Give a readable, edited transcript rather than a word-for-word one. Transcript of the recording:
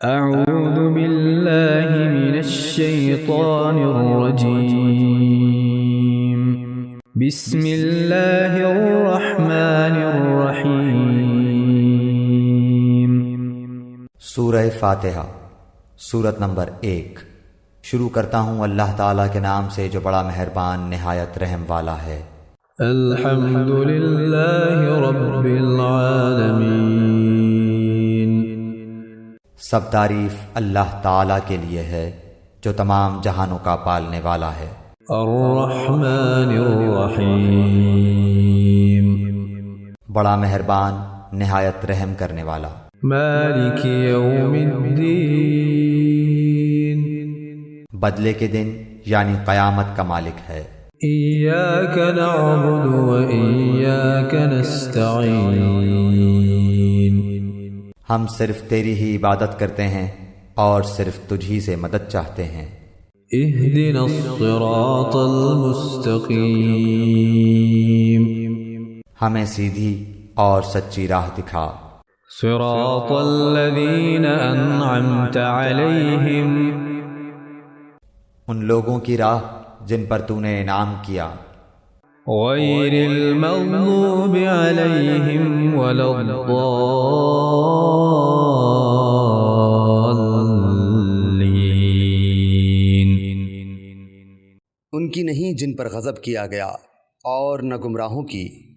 أعوذ بالله من الشيطان الرجيم. بسم الله الرحمن الرحيم. سورہ فاتحہ، سورت نمبر 1۔ شروع کرتا ہوں اللہ تعالیٰ کے نام سے جو بڑا مہربان نہایت رحم والا ہے۔ الحمد للہ رب العالمین۔ سب تعریف اللہ تعالیٰ کے لیے ہے جو تمام جہانوں کا پالنے والا ہے۔ الرحمن الرحیم۔ بڑا مہربان نہایت رحم کرنے والا۔ مالک یوم الدین۔ بدلے کے دن یعنی قیامت کا مالک ہے۔ ایاک نعبد و ایاک نستعین۔ ہم صرف تیری ہی عبادت کرتے ہیں اور صرف تجھ ہی سے مدد چاہتے ہیں۔ اہدنا الصراط المستقیم۔ ہمیں سیدھی اور سچی راہ دکھا۔ صراط الذین انعمت علیہم۔ ان لوگوں کی راہ جن پر تو نے انعام کیا۔ غیر المغضوب علیہم ولا الضالین۔ ان کی نہیں جن پر غضب کیا گیا اور نہ گمراہوں کی۔